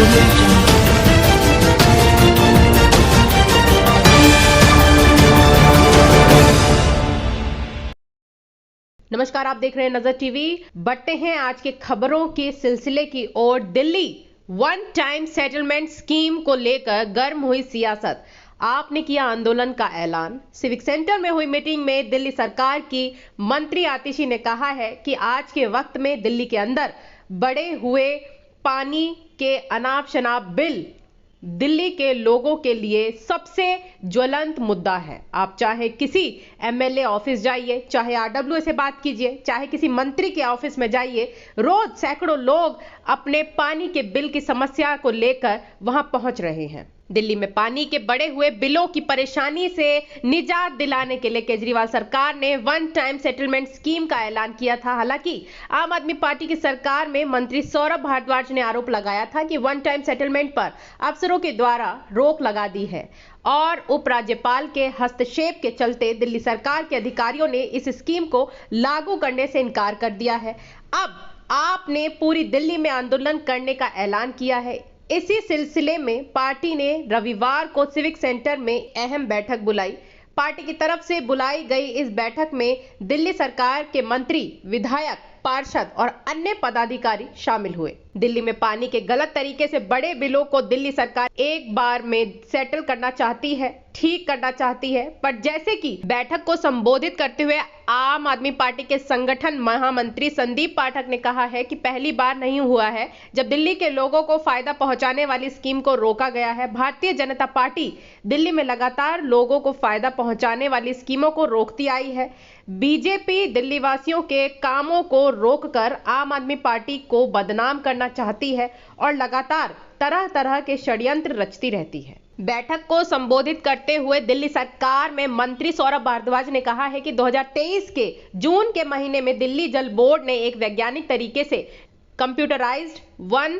audio jungle. नमस्कार, आप देख रहे हैं नजर टीवी। बढ़ते हैं आज के खबरों के सिलसिले की ओर। Delhi one time settlement scheme को लेकर गर्म हुई सियासत। आपने किया आंदोलन का ऐलान। सिविक सेंटर में हुई मीटिंग में दिल्ली सरकार की मंत्री आतिशी ने कहा है कि आज के वक्त में दिल्ली के अंदर बढ़े हुए पानी के अनाप शनाप बिल दिल्ली के लोगों के लिए सबसे ज्वलंत मुद्दा है। आप चाहे किसी एमएलए ऑफिस जाइए, चाहे आरडब्ल्यू से बात कीजिए, चाहे किसी मंत्री के ऑफिस में जाइए, रोज सैकड़ों लोग अपने पानी के बिल की समस्या को लेकर वहां पहुंच रहे हैं। दिल्ली में पानी के बढ़े हुए बिलों की परेशानी से निजात दिलाने के लिए केजरीवाल सरकार ने वन टाइम सेटलमेंट स्कीम का ऐलान किया था। हालांकि आम आदमी पार्टी की सरकार में मंत्री सौरभ भारद्वाज ने आरोप लगाया था कि वन टाइम सेटलमेंट पर अफसरों के द्वारा रोक लगा दी है और उपराज्यपाल के हस्तक्षेप के चलते दिल्ली सरकार के अधिकारियों ने इस स्कीम को लागू करने से इनकार कर दिया है। अब आपने पूरी दिल्ली में आंदोलन करने का ऐलान किया है। इसी सिलसिले में पार्टी ने रविवार को सिविक सेंटर में अहम बैठक बुलाई। पार्टी की तरफ से बुलाई गई इस बैठक में दिल्ली सरकार के मंत्री, विधायक, पार्षद और अन्य पदाधिकारी शामिल हुए। दिल्ली में पानी के गलत तरीके से बड़े बिलों को दिल्ली सरकार एक बार में सेटल करना चाहती है, ठीक करना चाहती है। पर जैसे कि बैठक को संबोधित करते हुए आम आदमी पार्टी के संगठन महामंत्री संदीप पाठक ने कहा है कि पहली बार नहीं हुआ है जब दिल्ली के लोगों को फायदा पहुंचाने वाली स्कीम को रोका गया है। भारतीय जनता पार्टी दिल्ली में लगातार लोगों को फायदा पहुंचाने वाली स्कीमों को रोकती आई है। बीजेपी दिल्ली वासियों के कामों को रोककर आम आदमी पार्टी को बदनाम करना चाहती है और लगातार तरह तरह के षड्यंत्र रचती रहती है। बैठक को संबोधित करते हुए दिल्ली सरकार में मंत्री सौरभ भारद्वाज ने कहा है कि 2023 के जून के महीने में दिल्ली जल बोर्ड ने एक वैज्ञानिक तरीके से computerised one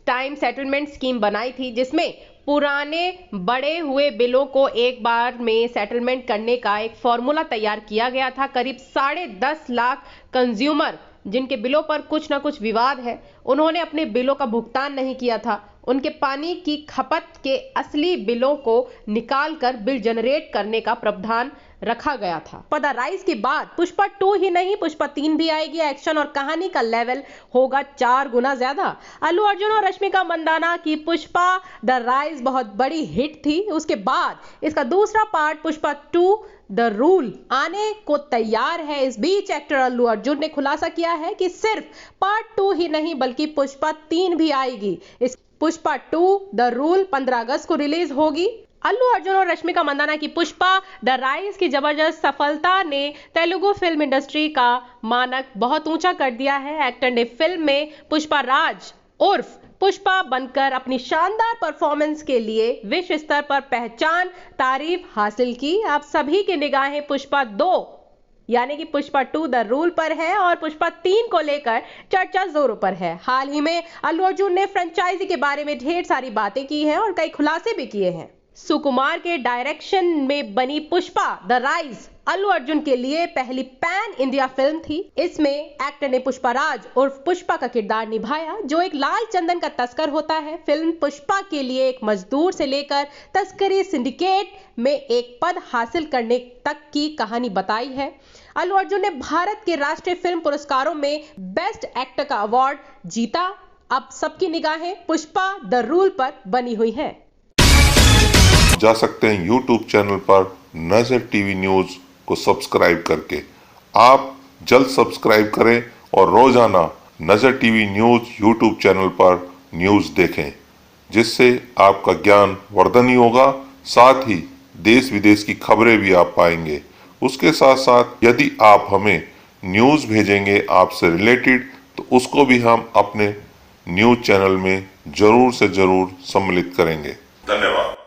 time settlement scheme बनाई थी, जिसमें पुराने बढ़े हुए बिलों को एक बार में सेटलमेंट करने का एक फॉर्मूला तैयार किया गया था। करीब 10.5 लाख कंज्यूमर जिनके बिलों पर कुछ ना कुछ विवाद है, उन्होंने अपने बिलों का भुगतान नहीं किया था। उनके पानी की खपत के असली बिलों को निकालकर बिल जनरेट करने का प्रावधान रखा गया था। द राइज के बाद पुष्पा 2 ही नहीं, पुष्पा 3 भी आएगी। एक्शन और कहानी का लेवल होगा 4 गुना ज्यादा। अल्लू अर्जुन और रश्मिका मंदाना की पुष्पा द राइज बहुत बड़ी हिट थी। उसके बाद इसका दूसरा पार्ट पुष्पा 2 द रूल आने को तैयार है। इस बीच एक्टर अल्लू अर्जुन ने खुलासा किया है कि सिर्फ पार्ट 2 ही नहीं बल्कि पुष्पा 3 भी आएगी। इस पुष्पा 2 द रूल 15 अगस्त को रिलीज होगी। अल्लू अर्जुन और रश्मिका मंदाना की पुष्पा द राइज की जबरदस्त सफलता ने तेलुगु फिल्म इंडस्ट्री का मानक बहुत ऊंचा कर दिया है। एक्टर ने फिल्म में पुष्पा राज उर्फ पुष्पा बनकर अपनी शानदार परफॉर्मेंस के लिए विश्व स्तर पर पहचान तारीफ हासिल की। आप सभी की निगाहें पुष्पा 2 यानी कि पुष्पा 2 द रूल पर है और पुष्पा 3 को लेकर चर्चा जोरों पर है। हाल ही में अल्लू अर्जुन ने फ्रेंचाइजी के बारे में ढेर सारी बातें की हैं और कई खुलासे भी किए हैं। सुकुमार के डायरेक्शन में बनी पुष्पा द राइज अल्लू अर्जुन के लिए पहली पैन इंडिया फिल्म थी। इसमें एक्टर ने पुष्पा राज उर्फ पुष्पा का किरदार निभाया, जो एक लाल चंदन का तस्कर होता है। फिल्म पुष्पा के लिए एक मजदूर से लेकर तस्करी सिंडिकेट में एक पद हासिल करने तक की कहानी बताई है। अल्लू अर्जुन ने भारत के राष्ट्रीय फिल्म पुरस्कारों में बेस्ट एक्टर का अवार्ड जीता। अब सबकी निगाहें पुष्पा द रूल पर बनी हुई हैं। जा सकते हैं YouTube चैनल पर नजर टीवी न्यूज को सब्सक्राइब करके। आप जल्द सब्सक्राइब करें और रोजाना नजर टीवी न्यूज YouTube चैनल पर न्यूज देखें, जिससे आपका ज्ञान वर्धन ही होगा, साथ ही देश विदेश की खबरें भी आप पाएंगे। उसके साथ साथ यदि आप हमें न्यूज भेजेंगे आपसे रिलेटेड, तो उसको भी हम अपने न्यूज चैनल में जरूर से जरूर सम्मिलित करेंगे। धन्यवाद।